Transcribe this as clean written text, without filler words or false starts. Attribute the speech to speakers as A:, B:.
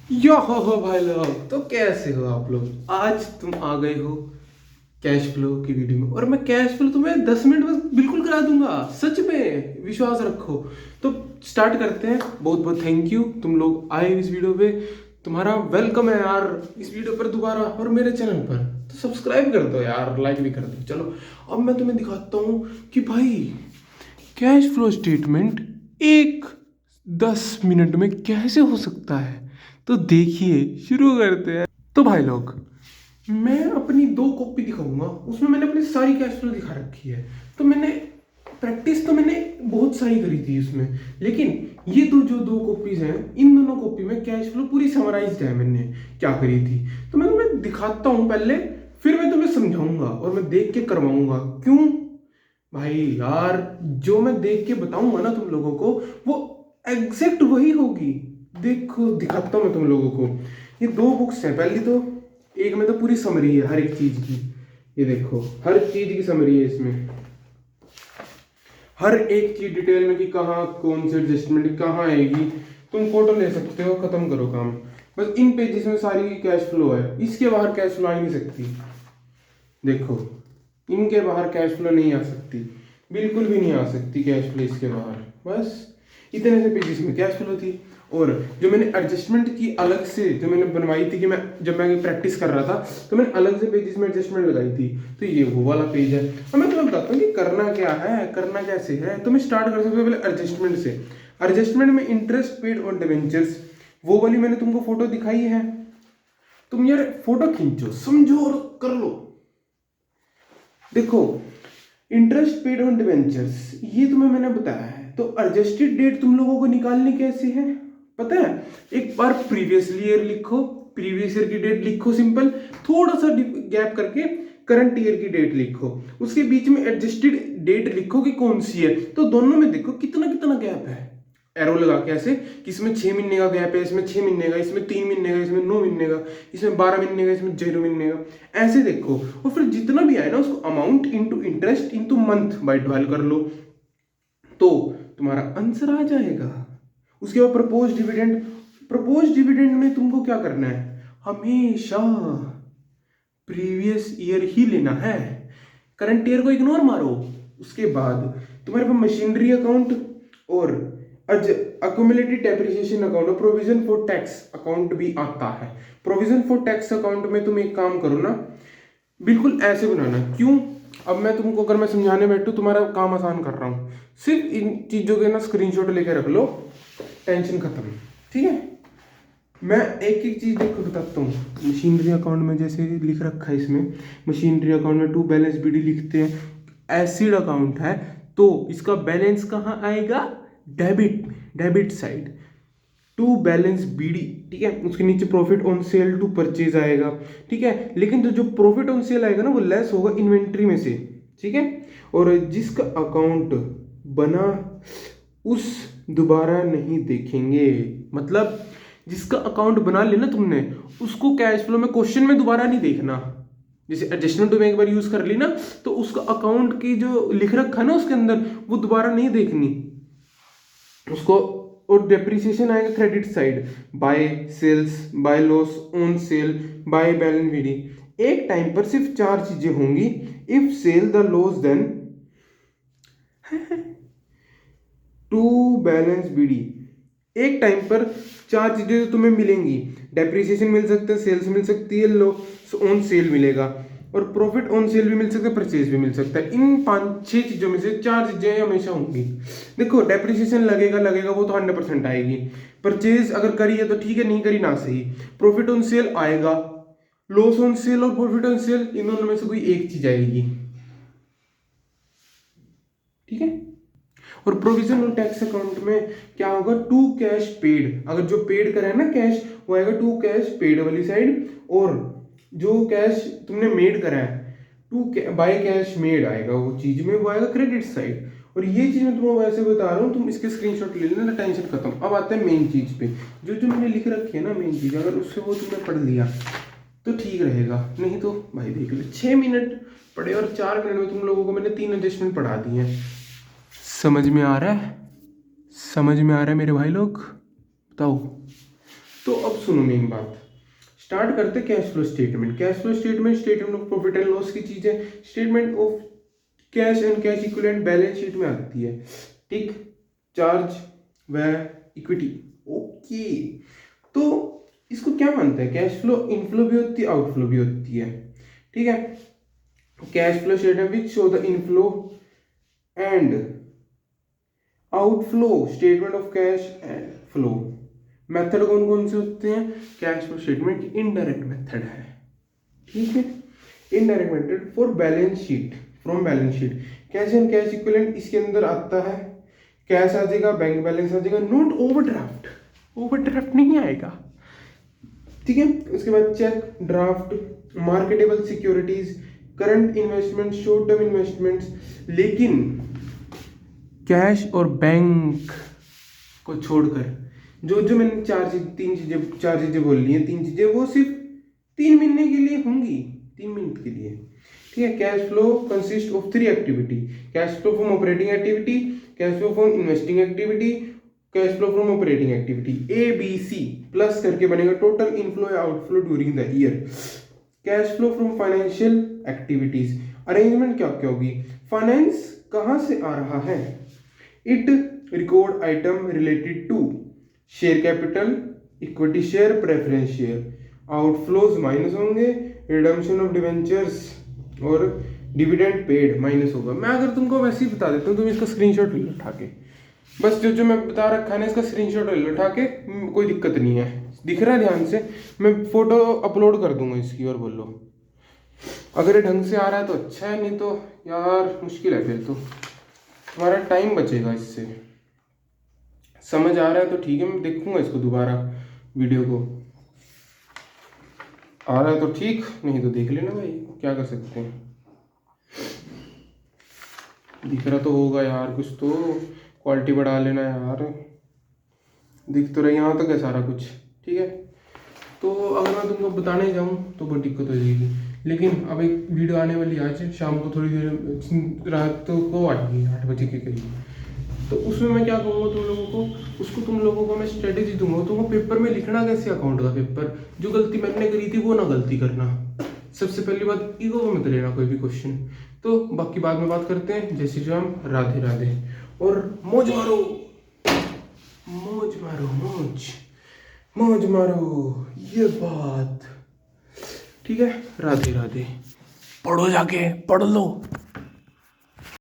A: यो हो भाई लोग, तो कैसे हो आप लोग। आज तुम आ गए हो कैश फ्लो की वीडियो में, और मैं कैश फ्लो तुम्हें 10 मिनट में बिल्कुल करा दूंगा। सच में विश्वास रखो। तो स्टार्ट करते हैं। बहुत बहुत थैंक यू, तुम लोग आए इस वीडियो पे। तुम्हारा वेलकम है यार इस वीडियो पर दोबारा, और मेरे चैनल पर तो सब्सक्राइब कर दो यार, लाइक भी कर दो। चलो अब मैं तुम्हें दिखाता हूँ कि भाई कैश फ्लो स्टेटमेंट एक 10 मिनट में कैसे हो सकता है। तो देखिए, शुरू करते हैं। तो भाई लोग, मैं अपनी 2 कॉपी दिखाऊंगा, उसमें मैंने अपनी सारी कैश फ्लो दिखा रखी है। तो मैंने प्रैक्टिस तो मैंने बहुत सारी करी थी उसमें, लेकिन ये तो जो 2 कॉपीज हैं, इन दोनों कॉपी में कैश फ्लो पूरी समराइज्ड है मैंने क्या करी थी। तो मैं तुम्हें दिखाता हूँ पहले, फिर मैं तुम्हें समझाऊंगा और मैं देख के करवाऊंगा। क्यों भाई यार, जो मैं देख के बताऊंगा ना तुम लोगों को, वो एग्जैक्ट वही होगी। देखो दिखाता हूं मैं तुम लोगों को। ये 2 बुक्स हैं। पहली तो एक में तो पूरी समरी है हर एक चीज की। ये देखो, हर चीज की समरी है इसमें, हर एक चीज डिटेल में कि कहाँ कौन सी एडजस्टमेंट कहाँ आएगी। तुम फोटो ले सकते हो, खत्म करो काम। बस इन पेजेस में सारी कैश फ्लो है, इसके बाहर कैश फ्लो आ ही नहीं सकती। देखो, इनके बाहर कैश फ्लो नहीं आ सकती, बिल्कुल भी नहीं आ सकती कैश फ्लो इसके बाहर। बस इतने से पेजेस में कैश फ्लो थी। और जो मैंने एडजस्टमेंट की अलग से, जो मैंने बनवाई थी कि मैं जब मैं प्रैक्टिस कर रहा था, तो मैंने अलग से पेजेस में एडजस्टमेंट लगाई थी। तो ये वो वाला पेज है। और मैं तुम्हें बताता हूँ कि करना क्या है, करना कैसे है। तो मैं स्टार्ट कर सकते हो पहले एडजस्टमेंट से। एडजस्टमेंट में इंटरेस्ट पेड ऑन डिवेंचर्स, वो वाली मैंने तुमको फोटो दिखाई है। तुम यार फोटो खींचो, समझो और कर लो। देखो, इंटरेस्ट पेड ऑन डिवेंचर्स ये तुम्हें मैंने बताया है। तो एडजस्टेड डेट तुम लोगों को निकालनी कैसे है पता है। एक बार प्रीवियस ईयर लिखो, प्रीवियस ईयर की डेट लिखो सिंपल, थोड़ा सा गैप करके करंट ईयर की डेट लिखो, उसके बीच में एडजस्टेड डेट लिखो कि कौन सी है। तो दोनों में देखो कितना कितना गैप है। एरो लगा के ऐसे कि इसमें 6 महीने का गैप है, इसमें 6 महीने का, इसमें 3 महीने का, इसमें 9 महीने का, इसमें 12 महीने का, इसमें 0 महीने का। ऐसे देखो, और फिर जितना भी आए ना उसको amount into interest into month by 12 कर लो, तो तुम्हारा आंसर आ जाएगा। उसके बाद प्रपोज डिविडेंड। प्रपोज डिविडेंड में तुमको क्या करना है, हमेशा प्रीवियस ईयर ही लेना है, करंट ईयर को इग्नोर मारो। उसके बाद तुम्हारे पास मशीनरी अकाउंट और अक्यूमुलेटेड डेप्रिसिएशन अकाउंट और प्रोविजन फॉर टैक्स अकाउंट भी आता है। प्रोविजन फॉर टैक्स अकाउंट में तुम एक काम करो ना, बिल्कुल ऐसे बनाना। क्यों, अब मैं तुमको अगर मैं समझाने बैठूं, तुम्हारा काम आसान कर रहा हूं। सिर्फ इन चीजों के ना स्क्रीनशॉट लेके रख लो, टेंशन खत्म। ठीक है, मैं एक एक चीज देखो बताता हूँ। मशीनरी अकाउंट में जैसे लिख रखा है इसमें, मशीनरी अकाउंट में टू बैलेंस बीडी लिखते हैं। एसिड अकाउंट है, तो इसका बैलेंस कहाँ आएगा, debit, debit side, to balance BD. ठीक है, उसके नीचे profit on sale to purchase आएगा। ठीक है, लेकिन जो प्रॉफिट ऑन सेल आएगा ना, वो लेस होगा इन्वेंट्री में से। ठीक है, और जिसका अकाउंट बना उस दोबारा नहीं देखेंगे। मतलब जिसका अकाउंट बना लेना तुमने, उसको कैश फ्लो में क्वेश्चन में दोबारा नहीं देखना। जैसे एडजस्टमेंट तुम्हें एक बार यूज कर ली ना, तो उसका अकाउंट की जो लिख रखा है ना उसके अंदर, वो दोबारा नहीं देखनी उसको। और डेप्रिसिएशन आएगा credit side, by sales, by loss on sale, by balance BD. एक टाइम पर सिर्फ 4 चीजें होंगी। If sale the loss then to balance BD. एक टाइम पर 4 चीजें तो तुम्हें मिलेंगी, डेप्रिसिएशन मिल सकता है, सेल्स मिल सकती है, लॉस ऑन सेल मिलेगा, और प्रॉफिट ऑन सेल भी मिल सकता है, परचेज भी मिल सकता है। इन 5-6 चीजों में से 4 चीजें हमेशा होंगी। देखो, डेप्रिसिएशन लगेगा लगेगा, वो तो 100% आएगी। परचेज अगर करी है तो ठीक है, नहीं करी ना सही। प्रॉफिट ऑन सेल आएगा, लॉस ऑन सेल और प्रॉफिट ऑन सेल, इन दोनों में से कोई एक चीज आएगी। ठीक है, और प्रोविजन और टैक्स अकाउंट में क्या होगा, टू कैश पेड। अगर जो पेड करा है ना कैश, वो आएगा टू कैश पेड वाली साइड, और जो कैश तुमने मेड करा है, टू बाय कैश मेड आएगा वो चीज में, वो आएगा क्रेडिट साइड। और ये चीज मैं तुम्हें वैसे बता रहा हूँ, तुम इसके स्क्रीनशॉट ले लेना, टेंशन खत्म। अब आते हैं मेन चीज पे, जो जो मैंने लिख रखी है ना मेन चीज, अगर उससे वो तुमने पढ़ लिया तो ठीक रहेगा। नहीं तो भाई देख लो, 6 मिनट पढ़े और 4 मिनट में तुम लोगों को मैंने 3 एडजस्टमेंट पढ़ा दी हैं। समझ में आ रहा है, समझ में आ रहा है मेरे भाई लोग, बताओ। तो अब सुनो मेन बात, स्टार्ट करते cash flow statement. Cash flow statement statement of profit and loss की चीज है, statement of cash and cash equivalent balance sheet में आती है, ठीक, चार्ज व इक्विटी। ओके, तो इसको क्या मानते हैं, कैश फ्लो इनफ्लो भी होती है आउटफ्लो भी होती है, ठीक है। Cash flow statement which show the inflow and outflow statement of cash and flow. Method कौन कौन से होते हैं, कैश फ्लो स्टेटमेंट की इनडायरेक्ट मेथड है, ठीक है। Indirect method for balance sheet, from balance sheet cash and cash equivalent इसके अंदर आता है, कैश आ जाएगा, बैंक बैलेंस आ जाएगा, नॉट ओवरड्राफ्ट, ओवरड्राफ्ट नहीं आएगा, ठीक है। उसके बाद cheque, draft, marketable securities, current investment, short term investments. लेकिन कैश और बैंक को छोड़कर जो जो मैंने चार चीजें बोल ली हैं, तीन चीजें वो सिर्फ 3 महीने के लिए होंगी, 3 मिनट के लिए, ठीक है। Cash flow consist of 3 activity, cash flow from operating activity, cash flow from investing activity, cash flow from operating activity. ABC plus करके बनेगा टोटल इनफ्लो या outflow during the year. Cash flow from financial activities, arrangement क्या क्या होगी, finance कहाँ से आ रहा है, it record item related to share capital, equity share, preference share. Outflows minus होंगे, रिडम्पशन ऑफ डिवेंचर्स और डिविडेंड पेड माइनस होगा। मैं अगर तुमको वैसे ही बता देता हूँ, तुम इसका स्क्रीनशॉट ले लो उठा के, बस जो जो मैं बता रखा है ना इसका स्क्रीनशॉट ले लो उठा के, कोई दिक्कत नहीं है, दिख रहा है ध्यान से, मैं फोटो अपलोड कर दूंगा इसकी और बोलो अगर ये ढंग से आ रहा है तो अच्छा है, नहीं तो यार मुश्किल है, फिर तो तुम्हारा टाइम बचेगा इससे। समझ आ रहा है तो ठीक है, मैं देखूंगा इसको दोबारा वीडियो को, आ रहा है तो ठीक, नहीं तो देख लेना भाई, क्या कर सकते हैं। दिख रहा तो होगा यार कुछ, तो क्वालिटी बढ़ा लेना यार, दिख तो रही यहाँ तक है सारा कुछ, ठीक है। तो अगर मैं तुमको बताने जाऊँ तो बहुत दिक्कत हो जाएगी, लेकिन अब एक वीडियो आने वाली आज शाम को, थोड़ी देर रात को आएगी 8 बजे के करीब, तो उसमें मैं क्या कहूँगा तुम लोगों को, उसको तुम लोगों को मैं स्ट्रेटेजी दूंगा, तुमको पेपर में लिखना कैसे अकाउंट का पेपर, जो गलती मैंने करी थी वो ना गलती करना। सबसे पहली बात, ईगो को मत लेना कोई भी क्वेश्चन, तो बाकी बाद में बात करते हैं। जय श्री राम, राधे राधे, और मौज मारो, मौज मारो, मौज मौज मारो, ये बात ठीक है। राधे राधे, पढ़ो जाके, पढ़ लो।